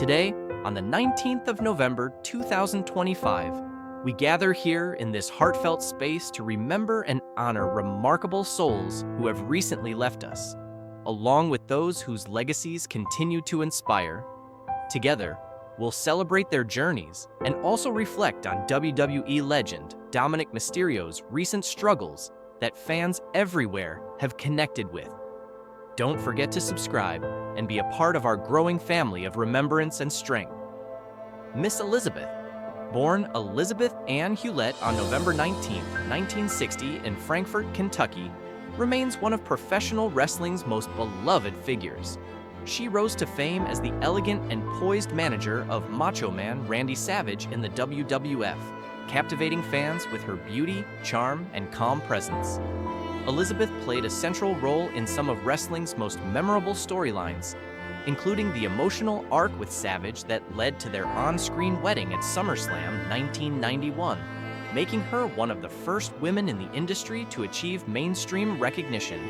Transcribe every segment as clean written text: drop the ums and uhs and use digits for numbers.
Today, on the 19th of November 2025, we gather here in this heartfelt space to remember and honor remarkable souls who have recently left us, along with those whose legacies continue to inspire. Together, we'll celebrate their journeys and also reflect on WWE legend Dominic Mysterio's recent struggles that fans everywhere have connected with. Don't forget to subscribe and be a part of our growing family of remembrance and strength. Miss Elizabeth, born Elizabeth Ann Hewlett on November 19, 1960 in Frankfort, Kentucky, remains one of professional wrestling's most beloved figures. She rose to fame as the elegant and poised manager of Macho Man Randy Savage in the WWF, captivating fans with her beauty, charm, and calm presence. Elizabeth played a central role in some of wrestling's most memorable storylines, including the emotional arc with Savage that led to their on-screen wedding at SummerSlam 1991, making her one of the first women in the industry to achieve mainstream recognition.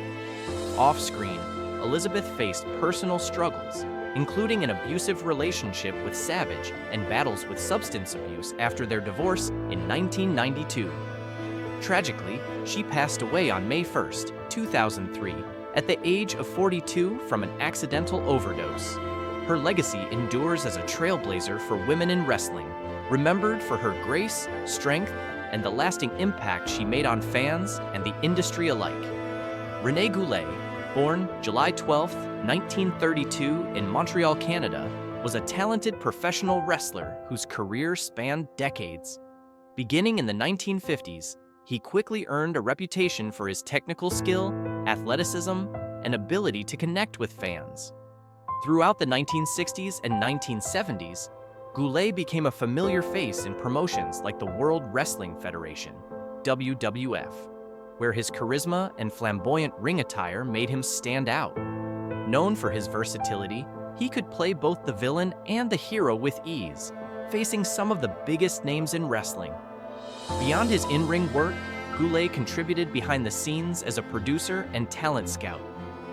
Off-screen, Elizabeth faced personal struggles, including an abusive relationship with Savage and battles with substance abuse after their divorce in 1992. Tragically, she passed away on May 1, 2003, at the age of 42 from an accidental overdose. Her legacy endures as a trailblazer for women in wrestling, remembered for her grace, strength, and the lasting impact she made on fans and the industry alike. Renee Goulet, born July 12, 1932 in Montreal, Canada, was a talented professional wrestler whose career spanned decades. Beginning in the 1950s, he quickly earned a reputation for his technical skill, athleticism, and ability to connect with fans. Throughout the 1960s and 1970s, Goulet became a familiar face in promotions like the World Wrestling Federation, WWF, where his charisma and flamboyant ring attire made him stand out. Known for his versatility, he could play both the villain and the hero with ease, facing some of the biggest names in wrestling. Beyond his in-ring work, Goulet contributed behind the scenes as a producer and talent scout,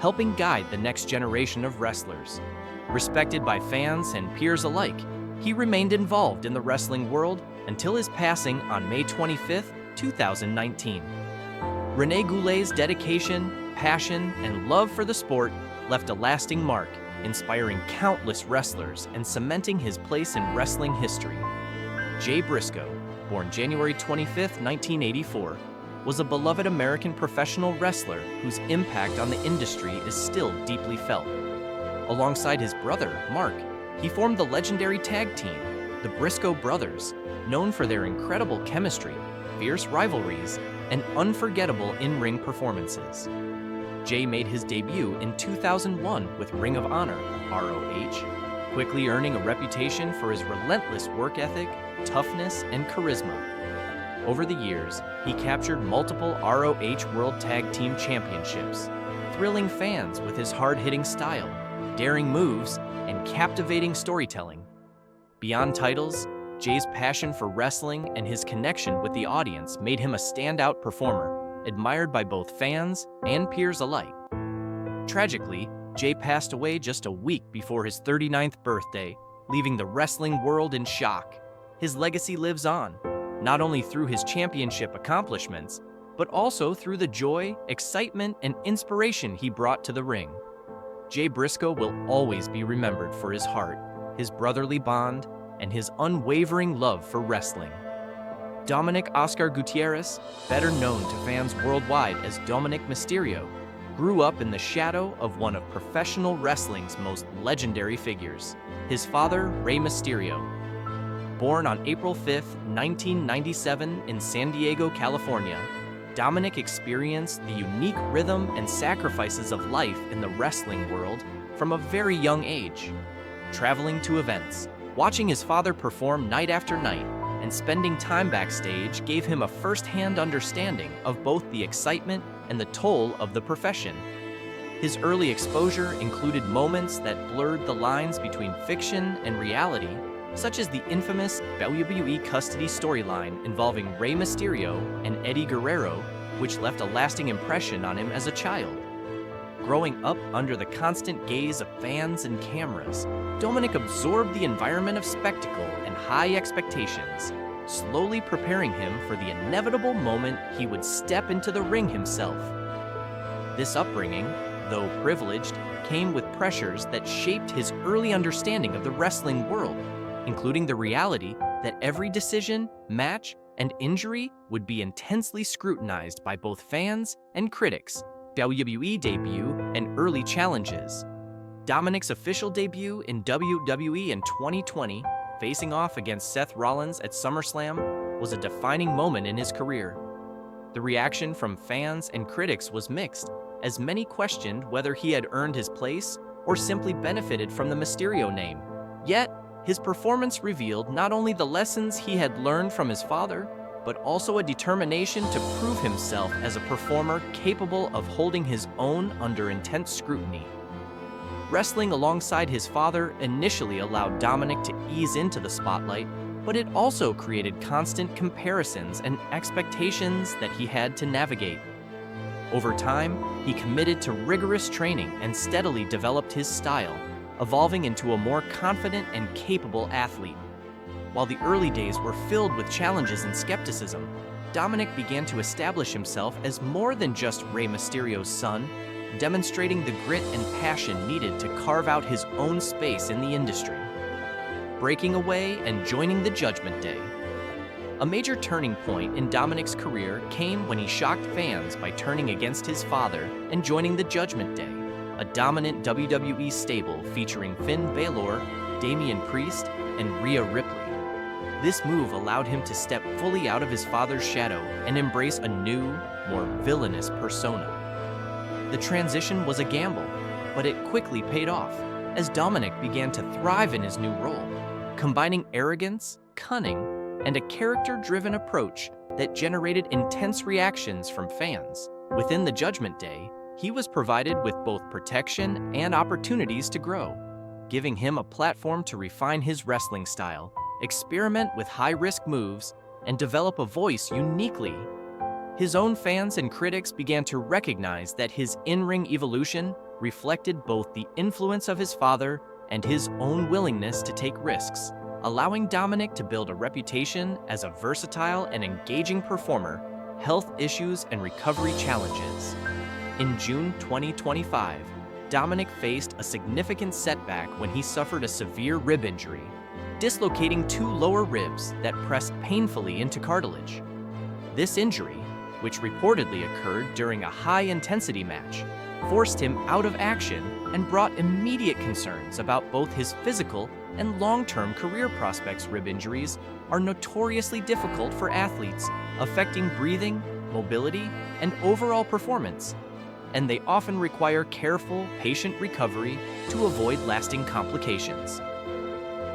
helping guide the next generation of wrestlers. Respected by fans and peers alike, he remained involved in the wrestling world until his passing on May 25, 2019. Renee Goulet's dedication, passion, and love for the sport left a lasting mark, inspiring countless wrestlers and cementing his place in wrestling history. Jay Briscoe, born January 25, 1984, was a beloved American professional wrestler whose impact on the industry is still deeply felt. Alongside his brother, Mark, he formed the legendary tag team, the Briscoe Brothers, known for their incredible chemistry, fierce rivalries, and unforgettable in-ring performances. Jay made his debut in 2001 with Ring of Honor, ROH, quickly earning a reputation for his relentless work ethic, toughness, and charisma. Over the years, he captured multiple ROH World Tag Team Championships, thrilling fans with his hard-hitting style, daring moves, and captivating storytelling. Beyond titles, Jay's passion for wrestling and his connection with the audience made him a standout performer, admired by both fans and peers alike. Tragically, Jay passed away just a week before his 39th birthday, leaving the wrestling world in shock. His legacy lives on, not only through his championship accomplishments, but also through the joy, excitement, and inspiration he brought to the ring. Jay Briscoe will always be remembered for his heart, his brotherly bond, and his unwavering love for wrestling. Dominic Oscar Gutierrez, better known to fans worldwide as Dominic Mysterio, grew up in the shadow of one of professional wrestling's most legendary figures, his father, Rey Mysterio. Born on April 5, 1997 in San Diego, California, Dominic experienced the unique rhythm and sacrifices of life in the wrestling world from a very young age. Traveling to events, watching his father perform night after night, and spending time backstage gave him a first-hand understanding of both the excitement and the toll of the profession. His early exposure included moments that blurred the lines between fiction and reality, such as the infamous WWE custody storyline involving Rey Mysterio and Eddie Guerrero, which left a lasting impression on him as a child. Growing up under the constant gaze of fans and cameras, Dominic absorbed the environment of spectacle and high expectations, slowly preparing him for the inevitable moment he would step into the ring himself. This upbringing, though privileged, came with pressures that shaped his early understanding of the wrestling world, including the reality that every decision, match, and injury would be intensely scrutinized by both fans and critics. WWE debut and early challenges. Dominic's official debut in WWE in 2020, facing off against Seth Rollins at SummerSlam, was a defining moment in his career. The reaction from fans and critics was mixed, as many questioned whether he had earned his place or simply benefited from the Mysterio name. Yet, his performance revealed not only the lessons he had learned from his father, but also a determination to prove himself as a performer capable of holding his own under intense scrutiny. Wrestling alongside his father initially allowed Dominic to ease into the spotlight, but it also created constant comparisons and expectations that he had to navigate. Over time, he committed to rigorous training and steadily developed his style, evolving into a more confident and capable athlete. While the early days were filled with challenges and skepticism, Dominic began to establish himself as more than just Rey Mysterio's son, demonstrating the grit and passion needed to carve out his own space in the industry. Breaking away and joining the Judgment Day. A major turning point in Dominic's career came when he shocked fans by turning against his father and joining the Judgment Day, a dominant WWE stable featuring Finn Balor, Damian Priest, and Rhea Ripley. This move allowed him to step fully out of his father's shadow and embrace a new, more villainous persona. The transition was a gamble, but it quickly paid off, as Dominic began to thrive in his new role, combining arrogance, cunning, and a character-driven approach that generated intense reactions from fans. Within the Judgment Day, he was provided with both protection and opportunities to grow, giving him a platform to refine his wrestling style, experiment with high-risk moves, and develop a voice uniquely. His own fans and critics began to recognize that his in-ring evolution reflected both the influence of his father and his own willingness to take risks, allowing Dominic to build a reputation as a versatile and engaging performer. Health issues and recovery challenges. In June 2025, Dominic faced a significant setback when he suffered a severe rib injury, dislocating 2 lower ribs that pressed painfully into cartilage. This injury, which reportedly occurred during a high-intensity match, forced him out of action and brought immediate concerns about both his physical and long-term career prospects. Rib injuries are notoriously difficult for athletes, affecting breathing, mobility, and overall performance, and they often require careful, patient recovery to avoid lasting complications.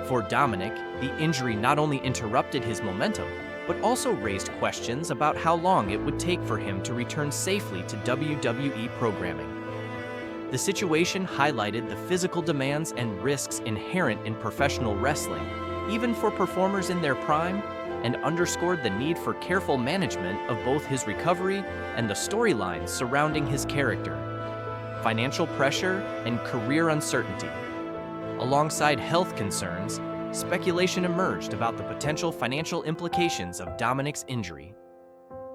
For Dominic, the injury not only interrupted his momentum, but also raised questions about how long it would take for him to return safely to WWE programming. The situation highlighted the physical demands and risks inherent in professional wrestling, even for performers in their prime, and underscored the need for careful management of both his recovery and the storylines surrounding his character. Financial pressure and career uncertainty. Alongside health concerns, speculation emerged about the potential financial implications of Dominic's injury.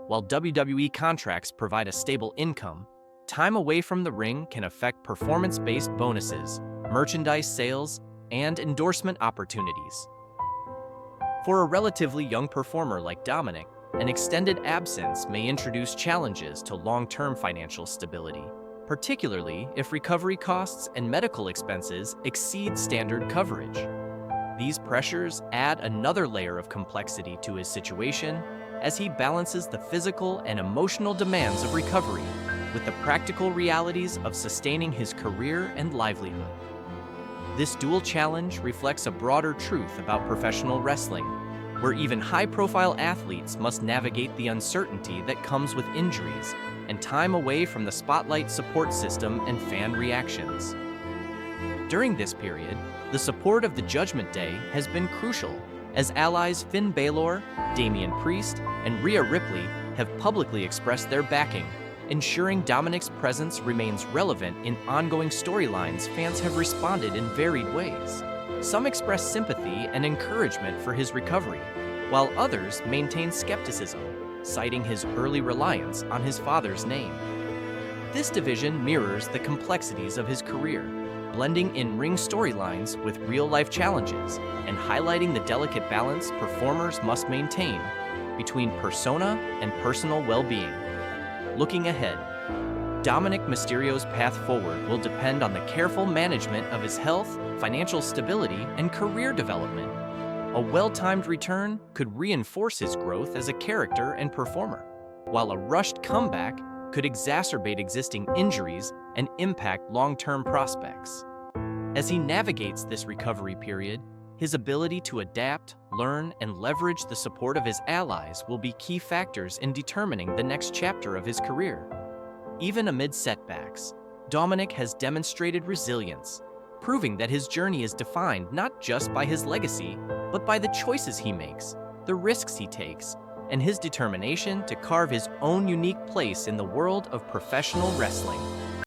While WWE contracts provide a stable income, time away from the ring can affect performance-based bonuses, merchandise sales, and endorsement opportunities. For a relatively young performer like Dominic, an extended absence may introduce challenges to long-term financial stability, particularly if recovery costs and medical expenses exceed standard coverage. These pressures add another layer of complexity to his situation as he balances the physical and emotional demands of recovery with the practical realities of sustaining his career and livelihood. This dual challenge reflects a broader truth about professional wrestling, where even high-profile athletes must navigate the uncertainty that comes with injuries and time away from the spotlight support system and fan reactions. During this period, the support of the Judgment Day has been crucial, as allies Finn Balor, Damian Priest, and Rhea Ripley have publicly expressed their backing, Ensuring Dominic's presence remains relevant in ongoing storylines, fans have responded in varied ways. Some express sympathy and encouragement for his recovery, while others maintain skepticism, citing his early reliance on his father's name. This division mirrors the complexities of his career, blending in-ring storylines with real-life challenges and highlighting the delicate balance performers must maintain between persona and personal well-being. Looking ahead, Dominic Mysterio's path forward will depend on the careful management of his health, financial stability, and career development. A well-timed return could reinforce his growth as a character and performer, while a rushed comeback could exacerbate existing injuries and impact long-term prospects. As he navigates this recovery period, his ability to adapt, learn, and leverage the support of his allies will be key factors in determining the next chapter of his career. Even amid setbacks, Dominic has demonstrated resilience, proving that his journey is defined not just by his legacy, but by the choices he makes, the risks he takes, and his determination to carve his own unique place in the world of professional wrestling.